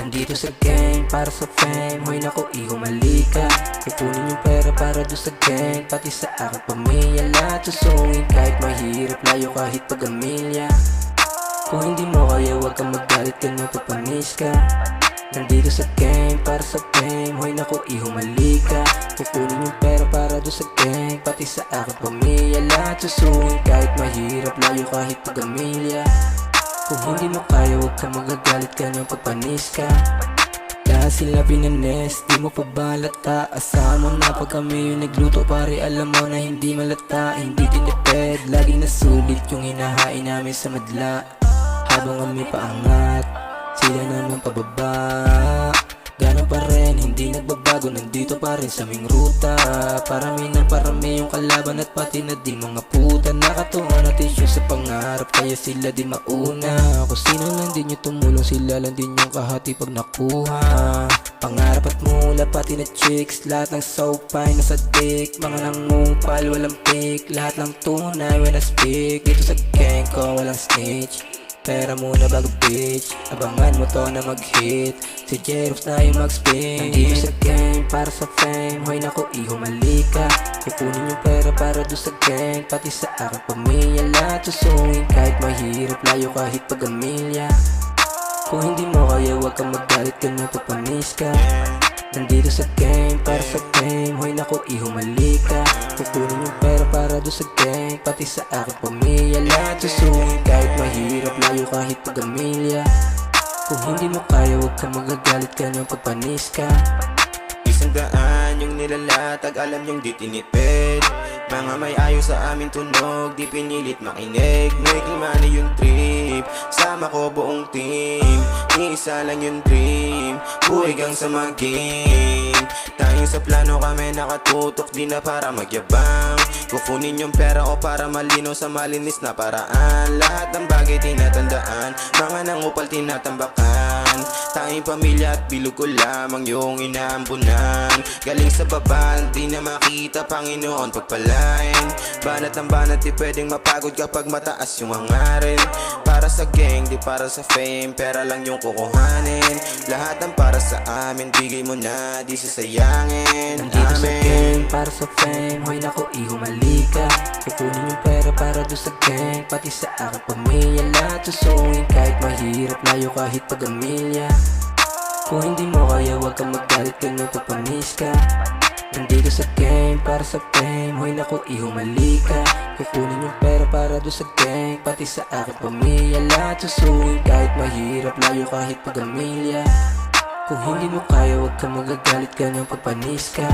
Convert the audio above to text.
Nandito sa game, para sa fame. Hoy naku, iho mali ka. Kukunin yung pera para doon sa gang, pati sa aking pamilya. Lahat susungin kahit mahirap, layo kahit pag-amilya. Kung hindi mo kaya, huwag kang magalit, kanya papanis ka. Nandito sa game, para sa fame. Hoy naku, iho mali ka. Kukunin yung pera para doon sa gang, pati sa aking pamilya. Lahat susungin kahit mahirap, layo kahit pag-amilya. Kung hindi mo kaya, huwag kang magagalit, kanyang pagpanis ka. Lahat sila pinanes, di mo pa balata. Asahan mo na pag kami yung nagluto, pare alam mo na hindi malata. Hindi tinipid, laging nasulit yung hinahain namin sa madla. Habang kami paangat, sila naman pababa. Ganun pa rin, hindi nagbabago, nandito pa rin sa aming ruta. Parami ng parami yung kalaban at pati na di mga puta. Nakatuwa natin siya sa pangarap, kaya sila di mauna. Kung sino lang din yung tumulong, sila lang din yung kahati pag nakuha. Pangarap at mula, pati na chicks, lahat ng sopay nasa dick. Mga nangupal, walang pick, lahat ng tunay when I speak. Dito sa gang ko, walang snitch. Pera muna bago bitch, abangan mo to na mag-hit. Si Jerox na yung mag-spin. Nandito sa game, para sa fame. Hoy naku, iho mali ka. Kukunin yung pera para doon sa gang, pati sa aking pamilya. Lahat susungin kahit mahirap, layo kahit pag-amilya. Kung hindi mo kaya, huwag kang magalit, kanya papanis ka. Nandito sa game, para sa fame. Hoy naku, iho mali ka. Kukunin yung pera para doon sa gang, pati sa aking pamilya. Lahat susungin kahit mahirap, layo kahit pag-amilya. Kung hindi mo kaya, huwag kang magagalit, kanyang pagpanis ka. Isang daan yung nilalatag, alam yung di tinipid. Mga may ayos sa aming tunog, di pinilit makinig. May money yung trip, sama ko buong team. Iisa lang yung dream, buhay gang sa mga game. Tayo sa plano kami nakatutok, di na para magyabang. Kukunin yung pera ko para malino sa malinis na paraan. Lahat ng bagay tinatandaan, mga nangupal tinatambakan. Tayong pamilya at bilog ko lamang yung inaambunan. Galing sa baba, di na makita Panginoon pagpalain. Banat ng banat, di pwedeng mapagod kapag mataas yung hangarin. Para sa gang, di para sa fame, pera lang yung kukuhanin. Lahat ng para sa amin, bigay mo na, di sasayangin. Nandito sa gang, para sa fame. Hoy naku, iho mali ka. Kukunin yung pera para doon sa gang, pati sa aking pamilya. Lahat susungin kahit mahirap, layo kahit pag-amilya. Kung hindi mo kaya, huwag kang magalit, kanya papanis ka. Nandito sa game, para sa fame. Hoy naku, iho mali ka. Kukunin yung pera para doon sa gang, pati sa aking pamilya. Lahat susungin kahit mahirap, layo kahit pag-amilya. Kung hindi mo kaya, huwag kang magagalit, kanyang pagpanis ka.